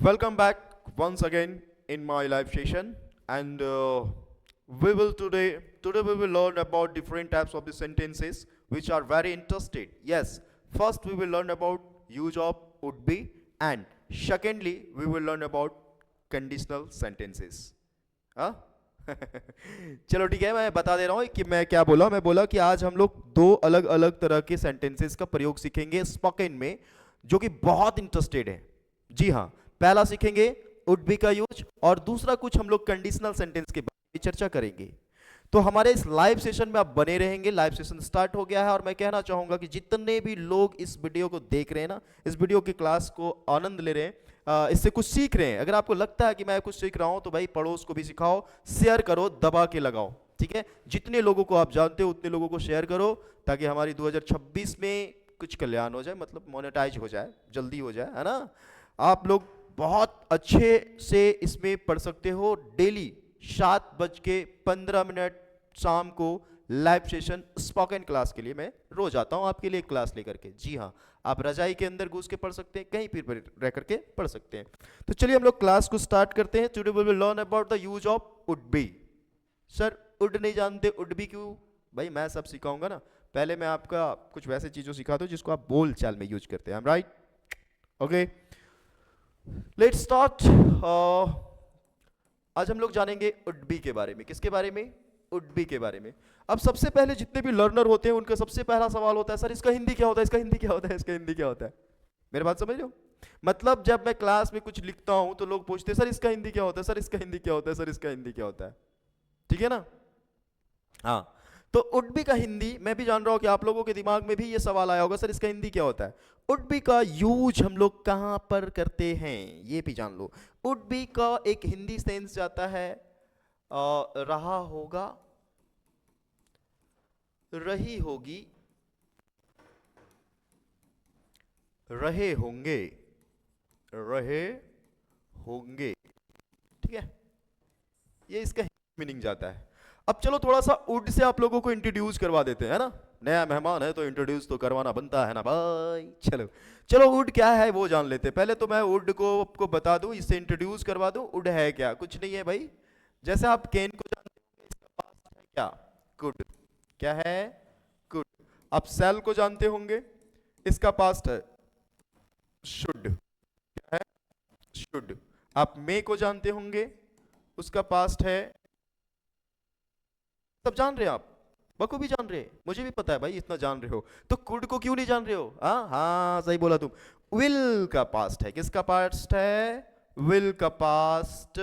Welcome back once again in my live session, and we will today we will learn about different types of the sentences which are very interested. Yes, first we will learn about use of would be, and secondly we will learn about conditional sentences. हाँ? चलो ठीक है, मैं बता दे रहा हूँ कि मैं क्या बोला। मैं बोला कि आज हम लोग दो अलग अलग तरह के सेंटेंसेस का प्रयोग सीखेंगे स्पोकन में, जो कि बहुत इंटरेस्टेड है। जी हाँ, पहला सीखेंगे वुड बी का यूज, और दूसरा कुछ हम लोग कंडीशनल सेंटेंस के बारे में चर्चा करेंगे। तो हमारे इस लाइव सेशन में आप बने रहेंगे। लाइव सेशन स्टार्ट हो गया है, और मैं कहना चाहूंगा कि जितने भी लोग इस वीडियो को देख रहे हैं ना, इस वीडियो की क्लास को आनंद ले रहे हैं, इससे कुछ सीख रहे हैं। अगर आपको लगता है कि मैं कुछ सीख रहा हूं तो भाई पड़ोस को भी सिखाओ, शेयर करो, दबा के लगाओ। ठीक है, जितने लोगों को आप जानते हो उतने लोगों को शेयर करो, ताकि हमारी 2026 में कुछ कल्याण हो जाए, मतलब मोनेटाइज हो जाए, जल्दी हो जाए, है ना। आप लोग बहुत अच्छे से इसमें पढ़ सकते हो। डेली 7:15 शाम को लाइव सेशन स्पोकन क्लास के लिए मैं रोज आता हूं आपके लिए क्लास लेकर के। जी हाँ, आप रजाई के अंदर घुस के पढ़ सकते हैं, कहीं भी रह करके पढ़ सकते हैं। तो चलिए हम लोग क्लास को स्टार्ट करते हैं। Today we will learn about the use of would be. Sir would नहीं जानते, वुड बी क्यों? भाई मैं सब सिखाऊंगा ना। पहले मैं आपका कुछ वैसे चीजों सिखाता हूं जिसको आप बोल चाल में यूज करते हैं। Right, okay, let's start. आज हम लोग जानेंगे वुड बी के बारे में। किसके बारे में? वुड बी के बारे में। अब सबसे पहले जितने भी लर्नर होते हैं उनका सबसे पहला सवाल होता है, सर इसका हिंदी क्या होता है, इसका हिंदी क्या होता है, इसका हिंदी क्या होता है। मेरी बात समझ रहे हो? मतलब जब मैं क्लास में कुछ लिखता हूं तो लोग पूछते हैं सर इसका हिंदी क्या होता है, सर इसका हिंदी क्या होता है, सर इसका हिंदी क्या होता है। ठीक है ना? हाँ, तो वुड बी का हिंदी, मैं भी जान रहा हूं कि आप लोगों के दिमाग में भी ये सवाल आया होगा, सर इसका हिंदी क्या होता है। वुड बी का यूज हम लोग कहां पर करते हैं ये भी जान लो। वुड बी का एक हिंदी सेंस जाता है रहा होगा, रही होगी, रहे होंगे, रहे होंगे। ठीक है, ये इसका मीनिंग जाता है। अब चलो थोड़ा सा वुड से आप लोगों को इंट्रोड्यूस करवा देते हैं ना। नया मेहमान है तो इंट्रोड्यूस तो करवाना बनता है ना भाई। चलो चलो, वुड क्या है वो जान लेते हैं। पहले तो मैं वुड को आपको बता दूं, इससे इंट्रोड्यूस करवा दूं। वुड है क्या? कुछ नहीं है भाई। जैसे आप केन को जानते हो, इसका पास्ट है क्या? कुड। क्या है? कुड। आप सेल को जानते होंगे, इसका पास्ट है शुड। क्या है? शुड। आप मे को जानते होंगे, उसका पास्ट है, सब जान रहे हैं आप, बखूबी जान रहे हैं, मुझे भी पता है भाई इतना जान रहे हो। तो कुड को क्यों नहीं जान रहे हो? हाँ हाँ, सही बोला तुम। विल का पास्ट है, किसका पास्ट है? विल का पास्ट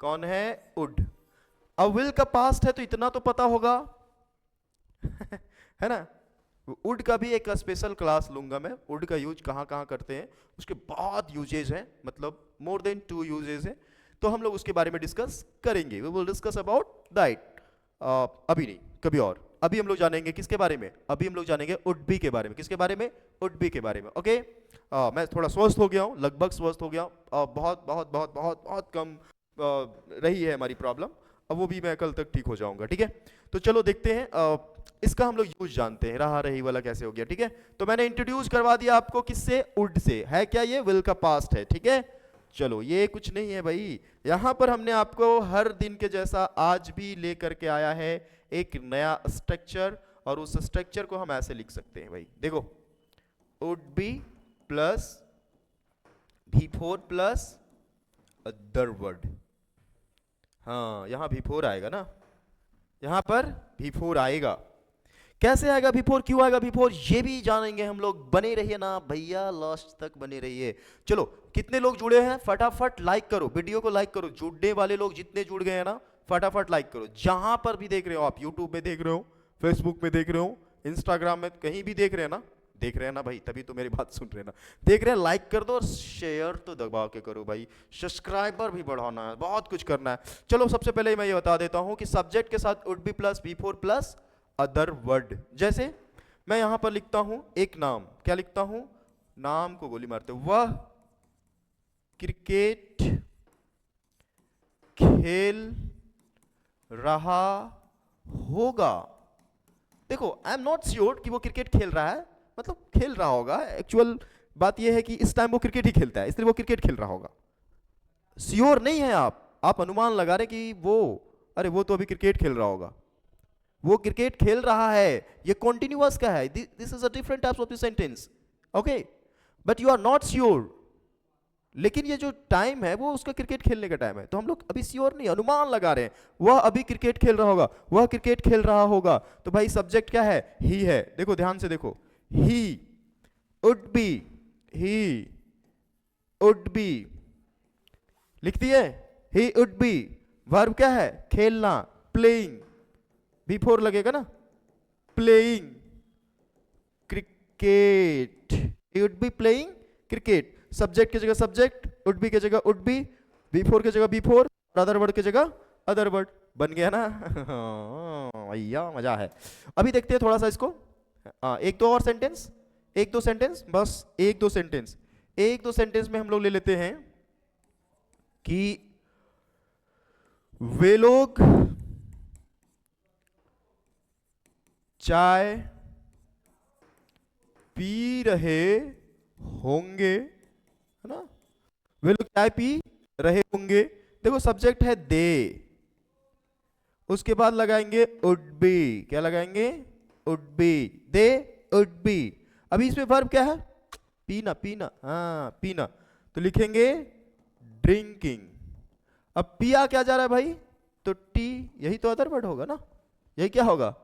कौन है? वुड। अब विल का पास्ट है तो इतना तो पता होगा है ना। वुड का भी एक स्पेशल क्लास लूंगा मैं। वुड का यूज कहाँ कहाँ करते हैं, उसके बहुत यूजेज हैं, मतलब मोर देन 2 यूजेज हैं। तो हम लोग उसके बारे में डिस्कस करेंगे। We will discuss about that. अभी नहीं, कभी और। अभी हम लोग जानेंगे किसके बारे में? अभी हम लोग जानेंगे वुड बी के बारे में। किसके बारे में? वुड बी के बारे में। ओके, मैं थोड़ा स्वस्थ हो गया हूँ, लगभग स्वस्थ हो गया हूँ। बहुत बहुत बहुत बहुत बहुत कम रही है हमारी प्रॉब्लम। अब वो भी मैं कल तक ठीक हो जाऊंगा। ठीक है, तो चलो देखते हैं। इसका हम लोग यूज जानते हैं, रहा रही वाला कैसे हो गया। ठीक है, तो मैंने इंट्रोड्यूस करवा दिया आपको किससे? Would say. है क्या ये? विल का पास्ट है। ठीक है, चलो ये कुछ नहीं है भाई। यहां पर हमने आपको हर दिन के जैसा आज भी लेकर के आया है एक नया स्ट्रक्चर, और उस स्ट्रक्चर को हम ऐसे लिख सकते हैं भाई। देखो, would be plus V4 plus other word. हाँ, यहां V4 आएगा ना, यहां पर V4 आएगा। कैसे आएगा V4, क्यों आएगा V4, ये भी जानेंगे हम लोग। बने रहिए ना भैया, लास्ट तक बने रहिए। चलो, कितने लोग जुड़े हैं फटाफट लाइक करो, वीडियो को लाइक करो। जुड़ने वाले लोग जितने जुड़ गए हैं ना, फटाफट लाइक करो। जहां पर भी देख रहे हो आप, यूट्यूब में देख रहे हो, फेसबुक में देख रहे हो, इंस्टाग्राम में, कहीं भी देख रहे हैं ना, देख रहे हैं ना भाई, तभी तो मेरी बात सुन रहे हैं ना। देख रहे हैं, लाइक कर दो, और शेयर तो दबा के करो भाई। सब्सक्राइबर भी बढ़ाना है, बहुत कुछ करना है। चलो सबसे पहले मैं ये बता देता हूं कि सब्जेक्ट के साथ would be plus V4 plus other word. जैसे मैं यहां पर लिखता हूं एक नाम, क्या लिखता हूं? नाम को गोली मारते, वह क्रिकेट खेल रहा होगा। देखो, आई एम नॉट श्योर कि वो क्रिकेट खेल रहा है, मतलब खेल रहा होगा। एक्चुअल बात यह है कि इस टाइम वो क्रिकेट ही खेलता है, इसलिए वो क्रिकेट खेल रहा होगा। श्योर नहीं है आप अनुमान लगा रहे कि वो, अरे वो तो अभी क्रिकेट खेल रहा होगा, वो क्रिकेट खेल रहा है, ये कॉन्टिन्यूअस का है, this is a different types of the sentence, okay, but you are not sure, लेकिन ये जो टाइम है वो उसका क्रिकेट खेलने का टाइम है, तो हम लोग अभी श्योर नहीं, अनुमान लगा रहे हैं, वह अभी क्रिकेट खेल रहा होगा, वह क्रिकेट खेल रहा होगा, तो भाई सब्जेक्ट क्या है, ही है, देखो ध्यान से देखो, he would be, he would be, लिखती है, ही वुड बी, वर्ब क्या है, खेलना, प्लेइंग, बिफोर लगेगा ना, playing cricket, he would be playing cricket, subject की जगह सब्जेक्ट, वुड बी की जगह वुड बी, बिफोर की जगह बिफोर, अदर वर्ड की जगह अदर वर्ड, बन गया ना। भैया मजा है। अभी देखते हैं थोड़ा सा इसको, एक दो और सेंटेंस, एक दो सेंटेंस, बस एक दो सेंटेंस, एक दो सेंटेंस में हम लोग ले लेते हैं कि वे लोग चाय पी रहे होंगे, है ना, वे लोग चाय पी रहे होंगे, देखो सब्जेक्ट है दे, उसके बाद लगाएंगे वुड बी, क्या लगाएंगे, would be, they would be, अभी इसमें वर्ब क्या है, पीना, पीना, हाँ पीना, तो लिखेंगे ड्रिंकिंग, अब पिया क्या जा रहा है भाई, तो टी, यही तो अदर वर्ड होगा ना, यही क्या होगा,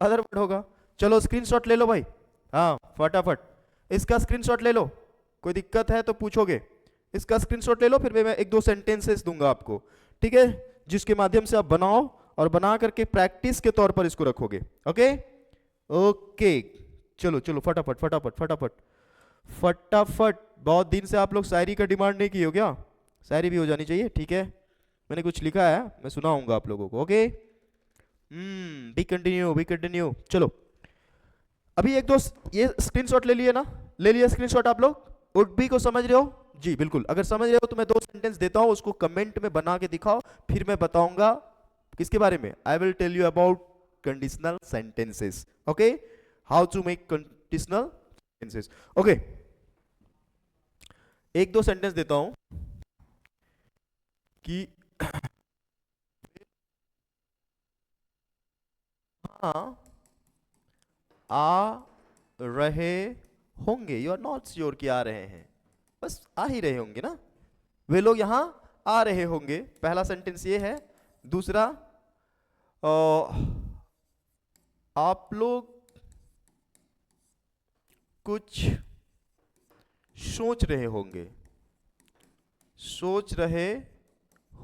अदर वर्ड होगा, चलो स्क्रीनशॉट ले लो भाई, हाँ फटाफट इसका स्क्रीनशॉट ले लो, कोई दिक्कत है तो पूछोगे, इसका स्क्रीनशॉट ले लो, फिर मैं एक दो सेंटेंसेस दूंगा आपको, ठीक है, जिसके माध्यम से आप बनाओ और बना करके प्रैक्टिस के तौर पर इसको रखोगे, ओके ओके, चलो चलो फटाफट फटाफट फटाफट फटाफट, बहुत दिन से आप लोग शायरी का डिमांड नहीं किए हो क्या, शायरी भी हो जानी चाहिए, ठीक है, मैंने कुछ लिखा है, मैं सुनाऊंगा आप लोगों को, ओके, बी कंटिन्यू, चलो अभी एक दो ये स्क्रीनशॉट ले लिए ना, ले लिया स्क्रीनशॉट आप लोग, वुड बी को समझ रहे हो, जी बिल्कुल, अगर समझ रहे हो तो मैं दो सेंटेंस देता हूं, उसको कमेंट में बना के दिखाओ, फिर मैं बताऊंगा किसके बारे में, I will tell you about conditional sentences, okay, how to make conditional sentences, okay, एक दो सेंटेंस देता हूं कि हाँ आ रहे होंगे, यू आर नॉट श्योर कि आ रहे हैं, बस आ ही रहे होंगे ना, वे लोग यहां आ रहे होंगे, पहला सेंटेंस ये है, दूसरा आप लोग कुछ सोच रहे होंगे, सोच रहे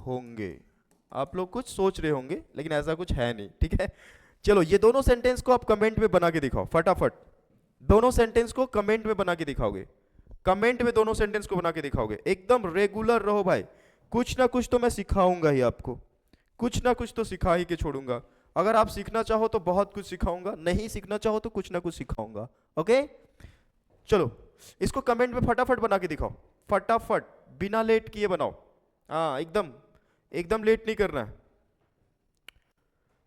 होंगे, आप लोग कुछ सोच रहे होंगे, लेकिन ऐसा कुछ है नहीं, ठीक है, चलो ये दोनों सेंटेंस को आप कमेंट में बना के दिखाओ फटाफट, दोनों सेंटेंस को कमेंट में बना के दिखाओगे, कमेंट में दोनों सेंटेंस को बना के दिखाओगे, एकदम रेगुलर रहो भाई, कुछ ना कुछ तो मैं सिखाऊंगा ही आपको, कुछ ना कुछ तो सिखा ही के छोड़ूंगा, अगर आप सीखना चाहो तो बहुत कुछ सिखाऊंगा, नहीं सीखना चाहो तो कुछ ना कुछ सिखाऊंगा, ओके, चलो इसको कमेंट में फटाफट बना के दिखाओ, फटाफट बिना लेट किए बनाओ, हाँ एकदम एकदम लेट नहीं करना है,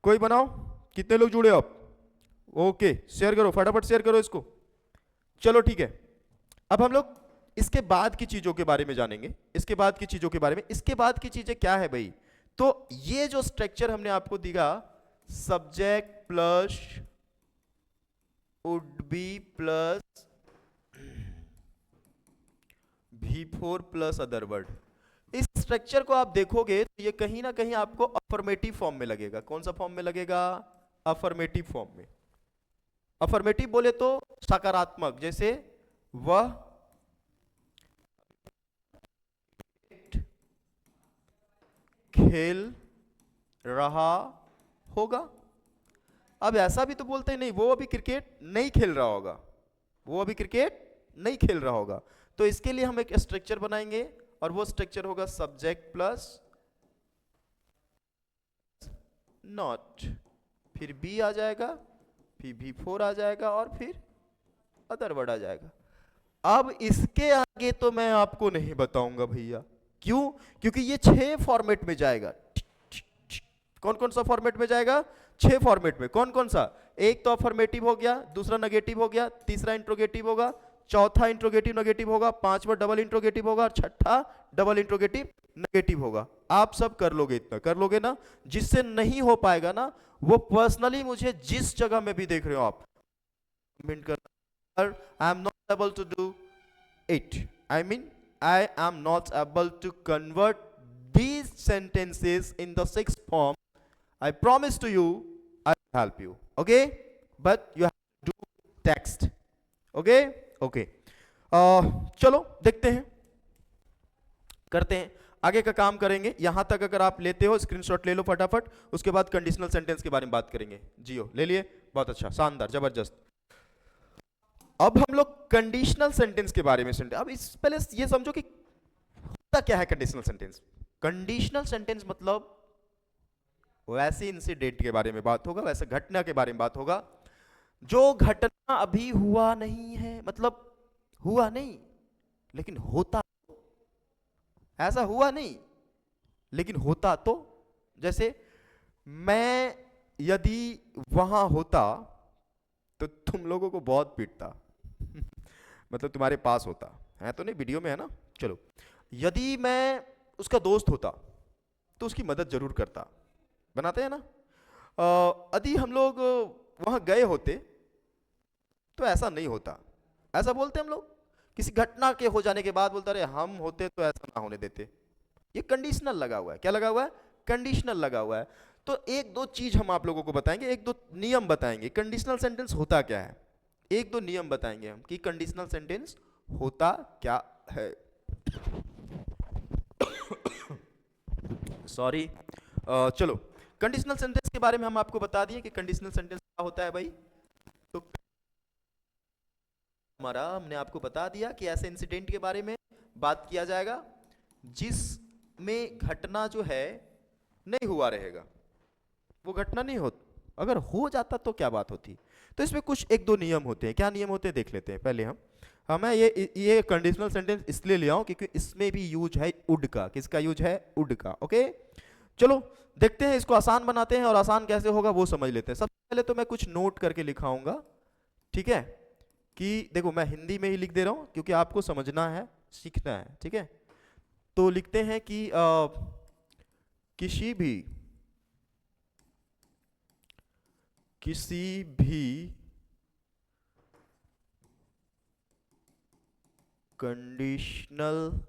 कोई बनाओ, कितने लोग जुड़े हो आप, ओके शेयर करो, फटाफट शेयर करो इसको, चलो ठीक है, अब हम लोग इसके बाद की चीजों के बारे में जानेंगे, इसके बाद की चीजों के बारे में, इसके बाद की चीजें क्या है भाई, तो ये जो स्ट्रक्चर हमने आपको दिया, subject plus would be plus V4 plus other word, इस स्ट्रक्चर को आप देखोगे तो ये कहीं ना कहीं आपको अफर्मेटिव फॉर्म में लगेगा, कौन सा फॉर्म में लगेगा, अफर्मेटिव फॉर्म में, अफर्मेटिव बोले तो सकारात्मक, जैसे वह खेल रहा होगा, अब ऐसा भी तो बोलते हैं नहीं वो अभी क्रिकेट नहीं खेल रहा होगा, वो अभी क्रिकेट नहीं खेल रहा होगा, तो इसके लिए हम एक स्ट्रक्चर बनाएंगे और वो स्ट्रक्चर होगा सब्जेक्ट प्लस नॉट, फिर बी आ जाएगा, फिर V4 आ जाएगा और फिर अदर वर्ड आ जाएगा। अब इसके आगे तो मैं आपको नहीं बताऊंगा भैया, क्यों, क्योंकि ये 6 फॉर्मेट में जाएगा, कौन कौन सा फॉर्मेट में जाएगा, 6 फॉर्मेट में, कौन कौन सा, एक तो अफर्मेटिव हो गया, दूसरा नेगेटिव हो गया, तीसरा इंट्रोगेटिव होगा, चौथा इंट्रोगेटिव नेगेटिव होगा, पांचवा डबल इंट्रोगेटिव होगा और छठा डबल इंट्रोगेटिव नेगेटिव होगा। आप सब कर लोगे, इतना कर लोगे ना। जिससे नहीं हो पाएगा ना वो पर्सनली मुझे जिस जगह में भी देख रहे हो आप कमेंट कर, I am not able to do it, I mean I am not able to convert these sentences in the sixth form. I promise to you, I will help you. Okay? But you have to do text. Okay? Okay. चलो देखते हैं, करते हैं, आगे का काम करेंगे। यहां तक अगर आप लेते हो स्क्रीनशॉट ले लो फटाफट, उसके बाद कंडीशनल सेंटेंस के बारे में बात करेंगे। जियो ले लिए, बहुत अच्छा, शानदार, जबरदस्त। अब हम लोग कंडीशनल सेंटेंस के बारे में सुनते हैं। अब इस पहले ये समझो कि होता क्या है कंडीशनल सेंटेंस। कंडीशनल सेंटेंस मतलब वैसे इंसिडेंट के बारे में बात होगा, वैसे घटना के बारे में बात होगा जो घटना अभी हुआ नहीं है, मतलब हुआ नहीं लेकिन होता, ऐसा हुआ नहीं लेकिन होता तो। जैसे मैं यदि वहां होता तो तुम लोगों को बहुत पीटता मतलब तुम्हारे पास होता है तो नहीं, वीडियो में है ना। चलो, यदि मैं उसका दोस्त होता तो उसकी मदद जरूर करता, बनाते हैं ना। यदि हम लोग वहां गए होते तो ऐसा नहीं होता, ऐसा बोलते हम लोग। किसी घटना के हो जाने के बाद बोलता रहे हम होते तो ऐसा ना होने देते। ये कंडीशनल लगा हुआ है। क्या लगा हुआ है? कंडीशनल लगा हुआ है। तो एक दो चीज हम आप लोगों को बताएंगे, एक दो नियम बताएंगे कंडीशनल सेंटेंस होता क्या है। एक दो नियम बताएंगे हम कि कंडीशनल सेंटेंस होता क्या है। सॉरी, चलो कंडीशनल सेंटेंस के बारे में हम आपको बता दिए कि कंडीशनल सेंटेंस क्या होता है भाई। तो हमारा हमने आपको बता दिया कि ऐसे इंसिडेंट के बारे में बात किया जाएगा जिसमें घटना जो है नहीं हुआ रहेगा, वो घटना नहीं हो, अगर हो जाता तो क्या बात होती। तो इसमें कुछ एक दो नियम होते हैं। क्या नियम होते हैं देख लेते हैं पहले हम। मैं ये कंडीशनल सेंटेंस इसलिए ले आऊं क्योंकि इसमें भी यूज है वुड का। किसका यूज है? वुड का। ओके, चलो देखते हैं, इसको आसान बनाते हैं और आसान कैसे होगा वो समझ लेते हैं। सबसे पहले तो मैं कुछ नोट करके लिखाऊंगा, ठीक है, कि देखो मैं हिंदी में ही लिख दे रहा हूं क्योंकि आपको समझना है, सीखना है, ठीक है। तो लिखते हैं कि किसी भी कंडीशनल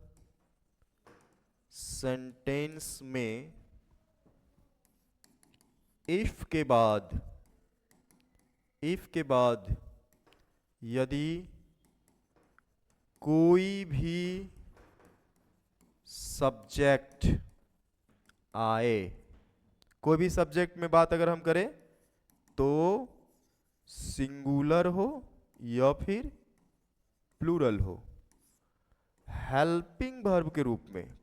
सेंटेंस में इफ के बाद यदि कोई भी सब्जेक्ट आए, कोई भी सब्जेक्ट में बात अगर हम करें तो सिंगुलर हो या फिर प्लूरल हो, हेल्पिंग वर्ब के रूप में,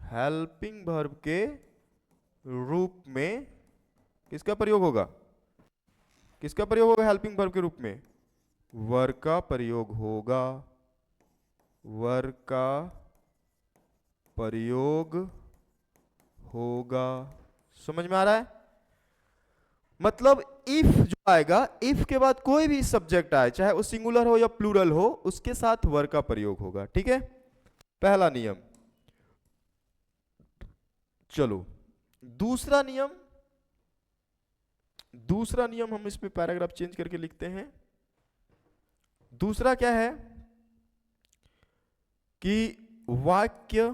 हेल्पिंग वर्ब के रूप में किसका प्रयोग होगा? किसका प्रयोग होगा हेल्पिंग वर्ब के रूप में? वर का प्रयोग होगा, वर का प्रयोग होगा। समझ में आ रहा है? मतलब इफ जो आएगा, इफ के बाद कोई भी सब्जेक्ट आए चाहे वो सिंगुलर हो या प्लूरल हो, उसके साथ वर का प्रयोग होगा। ठीक है, पहला नियम। चलो दूसरा नियम हम इसमें पैराग्राफ चेंज करके लिखते हैं। दूसरा क्या है कि वाक्य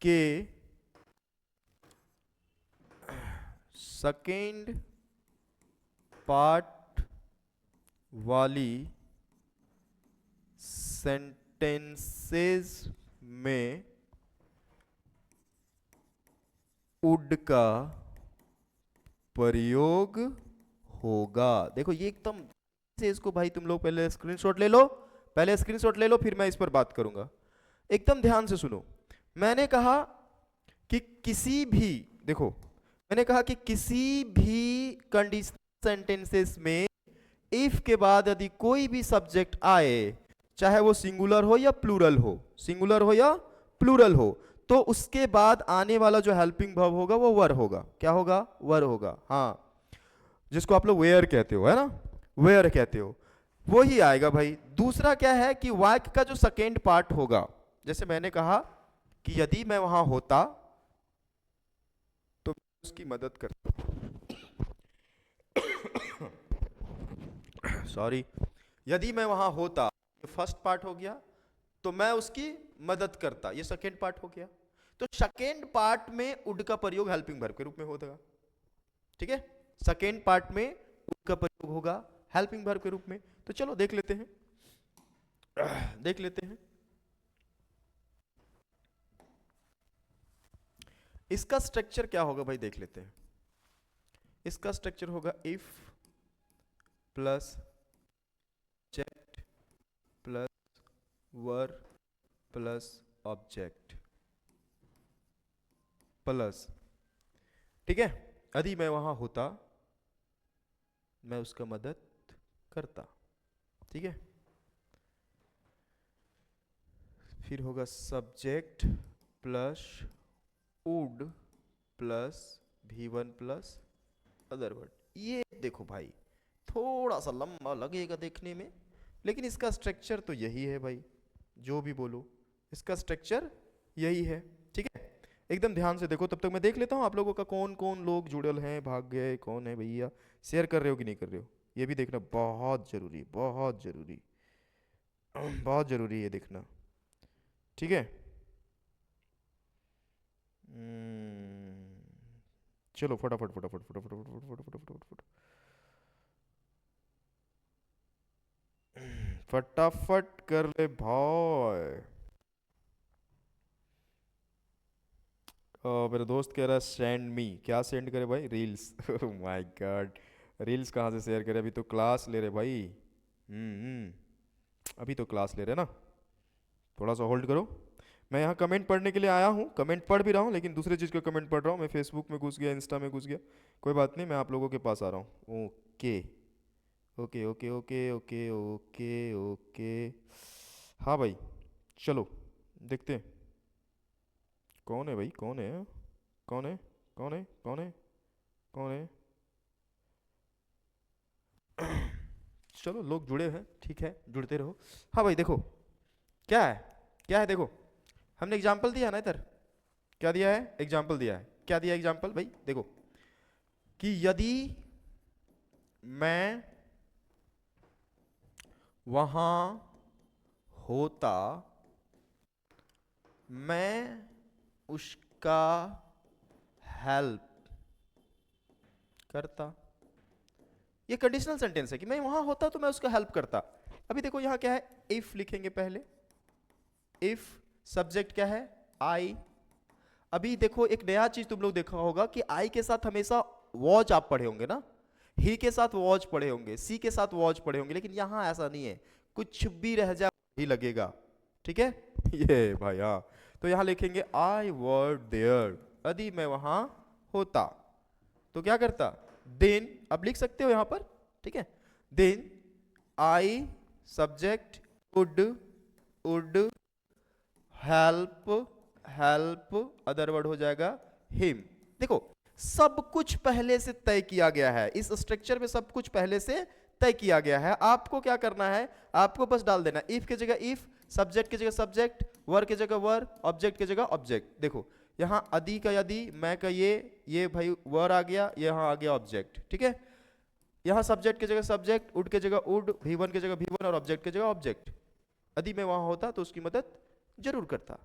के सेकेंड पार्ट वाली सेंटेंसेस में वुड का प्रयोग होगा। देखो ये एकदम से, इसको भाई तुम लोग पहले स्क्रीनशॉट ले लो, फिर मैं इस पर बात करूंगा। एकदम ध्यान से सुनो। मैंने कहा कि किसी भी, देखो मैंने कहा कि किसी भी कंडीशनल सेंटेंसेस में इफ के बाद यदि कोई भी सब्जेक्ट आए, चाहे वो सिंगुलर हो या प्लूरल हो, तो उसके बाद आने वाला जो हेल्पिंग वर्ब होगा वो वर होगा। क्या होगा? वर होगा। हाँ, जिसको आप लोग वेयर कहते हो, है ना, वेयर कहते हो। वो ही आएगा भाई। दूसरा क्या है कि वाक्य का जो सेकेंड पार्ट होगा, जैसे मैंने कहा कि यदि मैं वहां होता तो उसकी मदद करता, सॉरी, यदि मैं वहां होता, ये फर्स्ट पार्ट हो गया, तो मैं उसकी मदद करता, ये सेकेंड पार्ट हो गया। तो सेकेंड पार्ट में वुड का प्रयोग हेल्पिंग वर्ब के रूप में होगा, ठीक है। सेकेंड पार्ट में वुड का प्रयोग होगा हेल्पिंग वर्ब के रूप में। तो चलो देख लेते हैं, देख लेते हैं। इसका स्ट्रक्चर क्या होगा भाई, देख लेते हैं। इसका स्ट्रक्चर होगा if plus object plus verb plus object plus, ठीक है, यदि मैं वहां होता मैं उसका मदद करता, ठीक है। फिर होगा subject plus would plus V1 plus other word. ये देखो भाई थोड़ा सा लंबा लगेगा देखने में, लेकिन इसका स्ट्रक्चर तो यही है भाई, जो भी बोलो इसका स्ट्रक्चर यही है, ठीक है। एकदम ध्यान से देखो, तब तक मैं देख लेता हूँ आप लोगों का कौन कौन लोग जुड़ल हैं, भाग गए कौन है भैया, शेयर कर रहे हो कि नहीं कर रहे हो, ये भी देखना बहुत जरूरी, बहुत जरूरी, बहुत जरूरी है ये देखना, ठीक है। चलो फटाफट फटाफट फटाफट फटाफट फटाफट फटाफट फटाफट कर ले भाई। मेरा दोस्त कह रहा है सेंड मी, क्या सेंड करे भाई, रील्स। माय गॉड, रील्स कहाँ से शेयर करे, अभी तो क्लास ले रहे भाई। अभी तो क्लास ले रहे ना, थोड़ा सा होल्ड करो। मैं यहाँ कमेंट पढ़ने के लिए आया हूँ, कमेंट पढ़ भी रहा हूँ, लेकिन दूसरे चीज़ का कमेंट पढ़ रहा हूँ। मैं फेसबुक में घुस गया, इंस्टा में घुस गया, कोई बात नहीं, मैं आप लोगों के पास आ रहा हूँ। Okay okay okay okay okay okay okay, हाँ भाई चलो देखते हैं कौन है भाई, कौन है, कौन है, कौन है, कौन है, कौन है। चलो लोग जुड़े हैं, ठीक है, जुड़ते रहो। हाँ भाई देखो क्या है, क्या है देखो, हमने एग्जाम्पल दिया ना इधर, क्या दिया है, एग्जाम्पल दिया है, क्या दिया एग्जाम्पल भाई, देखो कि यदि मैं वहां होता मैं उसका हेल्प करता। ये कंडीशनल सेंटेंस है कि मैं वहां होता तो मैं उसका हेल्प करता। अभी देखो यहां क्या है, इफ लिखेंगे पहले, इफ सब्जेक्ट क्या है, आई। अभी देखो एक नया चीज तुम लोग देखा होगा कि आई के साथ हमेशा वॉच आप पढ़े होंगे ना, ही के साथ वॉच पढ़े होंगे, सी के साथ वॉच पढ़े होंगे, लेकिन यहां ऐसा नहीं है, कुछ भी रह जाए ही लगेगा, ठीक है। ये भाई हाँ, तो यहां लिखेंगे आई वर देयर, यदि मैं वहां होता तो क्या करता, देन, अब लिख सकते हो यहां पर, ठीक है। Then I subject would help, help other word हो जाएगा हिम। देखो सब कुछ पहले से तय किया गया है, इस स्ट्रक्चर में सब कुछ पहले से तय किया गया है। आपको क्या करना है, आपको बस डाल देना इफ की जगह इफ, सब्जेक्ट की जगह सब्जेक्ट, वर की जगह वर, ऑब्जेक्ट की जगह ऑब्जेक्ट। देखो यहां यदि का यदि, मैं का ये भाई वर आ गया, यहां आ गया ऑब्जेक्ट, ठीक है। यहां सब्जेक्ट की जगह सब्जेक्ट, उड की जगह उड, V1 की जगह V1 और ऑब्जेक्ट की जगह ऑब्जेक्ट। यदि मैं वहां होता तो उसकी मदद जरूर करता,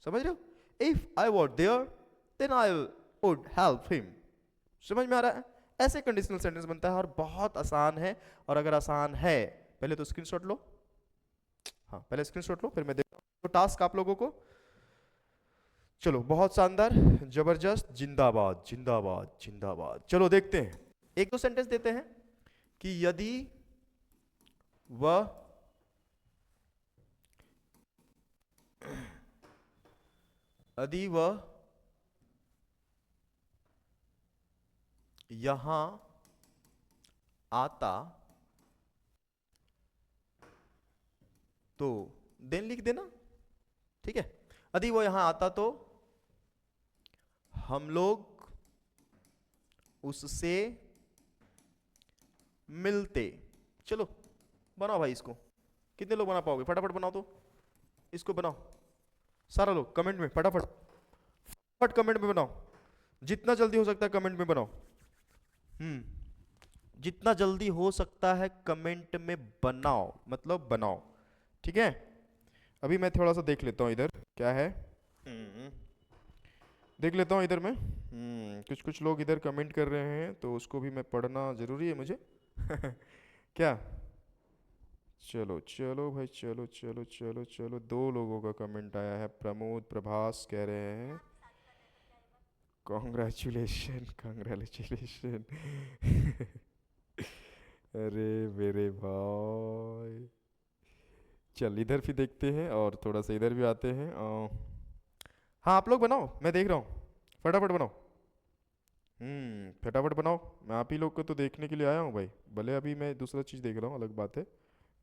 समझ रहे हो। If I were there then I would help him. समझ में आ रहा है, ऐसे कंडीशनल सेंटेंस बनता है और बहुत आसान है। और अगर आसान है, पहले तो स्क्रीनशॉट लो, हाँ पहले स्क्रीनशॉट लो, फिर मैं देखता हूँ तो टास्क आप लोगों को। चलो बहुत शानदार, जबरदस्त, जिंदाबाद जिंदाबाद जिंदाबाद। चलो देखते हैं, एक दो सेंटेंस देते हैं कि यदि वह यदि वह यहां आता तो देन लिख देना, ठीक है। यदि वो यहां आता तो हम लोग उससे मिलते। चलो बनाओ भाई इसको। कितने लोग बना पाओगे? फटाफट बनाओ तो, इसको बनाओ सारा लोग कमेंट में, फटाफट फट कमेंट में बनाओ, जितना जल्दी हो सकता है कमेंट में बनाओ। जितना जल्दी हो सकता है कमेंट में बनाओ, मतलब बनाओ, ठीक है। अभी मैं थोड़ा सा देख लेता हूँ इधर क्या है, देख लेता हूँ इधर में। कुछ कुछ लोग इधर कमेंट कर रहे हैं तो उसको भी मैं पढ़ना जरूरी है मुझे क्या? चलो चलो भाई, चलो चलो चलो चलो, 2 लोगों का कमेंट आया है। प्रमोद प्रभास कह रहे हैं कॉन्ग्रेचुलेशन कॉन्ग्रेचुलेशन अरे मेरे भाई, चल इधर भी देखते हैं और थोड़ा सा इधर भी आते हैं। हाँ आप लोग बनाओ, मैं देख रहा हूँ, फटाफट बनाओ। फटाफट बनाओ, मैं आप ही लोग को तो देखने के लिए आया हूँ भाई। भले अभी मैं दूसरा चीज़ देख रहा हूँ, अलग बात है,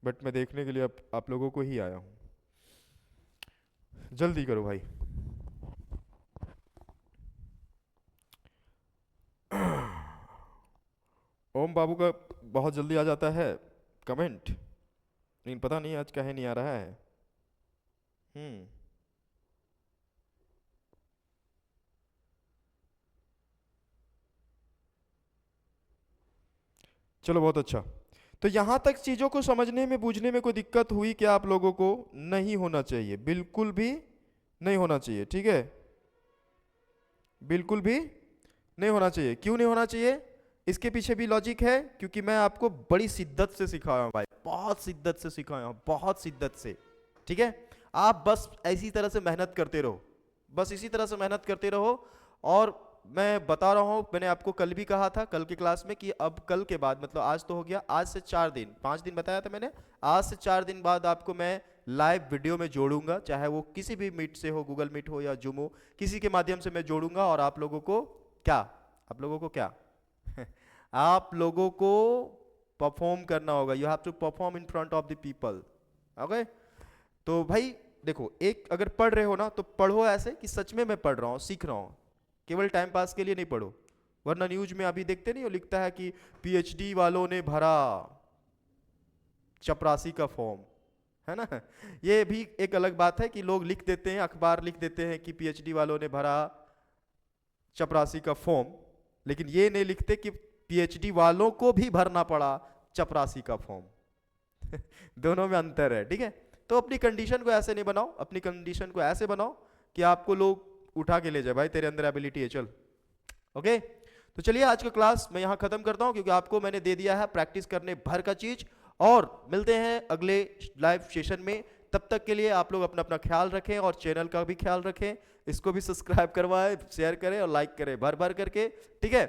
बट मैं देखने के लिए आप लोगों को ही आया हूँ। जल्दी करो भाई ओम बाबू का बहुत जल्दी आ जाता है कमेंट, लेकिन पता नहीं आज काहे नहीं आ रहा है। चलो बहुत अच्छा। तो यहाँ तक चीज़ों को समझने में बूझने में कोई दिक्कत हुई क्या आप लोगों को? नहीं होना चाहिए, बिल्कुल भी नहीं होना चाहिए, ठीक है, बिल्कुल भी नहीं होना चाहिए। क्यों नहीं होना चाहिए? इसके पीछे भी लॉजिक है, क्योंकि मैं आपको बड़ी शिद्दत से सिखाया हूँ भाई, बहुत शिद्दत से सिखाया हूँ, बहुत शिद्दत से, ठीक है। आप बस इसी तरह से मेहनत करते रहो, बस इसी तरह से मेहनत करते रहो। और मैं बता रहा हूँ, मैंने आपको कल भी कहा था कल की क्लास में कि अब कल के बाद, मतलब आज तो हो गया, आज से 4 दिन 5 दिन बताया था मैंने, आज से 4 दिन बाद आपको मैं लाइव वीडियो में जोड़ूंगा, चाहे वो किसी भी मीट से हो, गूगल मीट हो या जूम हो, किसी के माध्यम से मैं जोड़ूंगा। और आप लोगों को क्या, आप लोगों को क्या आप लोगों को परफॉर्म करना होगा, you have to perform in front of the people, okay. तो भाई देखो, एक अगर पढ़ रहे हो ना तो पढ़ो ऐसे कि सच में मैं पढ़ रहा हूँ, सीख रहा हूँ, केवल टाइम पास के लिए नहीं पढ़ो। वरना न्यूज में अभी देखते नहीं हो, लिखता है कि पीएचडी वालों ने भरा चपरासी का फॉर्म, है ना। ये भी एक अलग बात है कि लोग लिख देते हैं, अखबार लिख देते हैं कि पीएचडी वालों ने भरा चपरासी का फॉर्म, लेकिन ये नहीं लिखते कि पीएचडी वालों को भी भरना पड़ा चपरासी का फॉर्म दोनों में अंतर है, ठीक है। तो अपनी कंडीशन को ऐसे नहीं बनाओ, अपनी कंडीशन को ऐसे बनाओ कि आपको लोग उठा के ले जाए, भाई तेरे अंदर एबिलिटी है, चल, ओके। तो चलिए आज का क्लास मैं यहां खत्म करता हूं, क्योंकि आपको मैंने दे दिया है प्रैक्टिस करने भर का चीज। और मिलते हैं अगले लाइव सेशन में, तब तक के लिए आप लोग अपना अपना ख्याल रखें और चैनल का भी ख्याल रखें, इसको भी सब्सक्राइब करवाएं, शेयर करें और लाइक करें भर भर करके, ठीक है।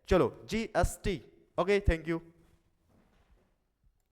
चलो GST, ओके, थैंक यू।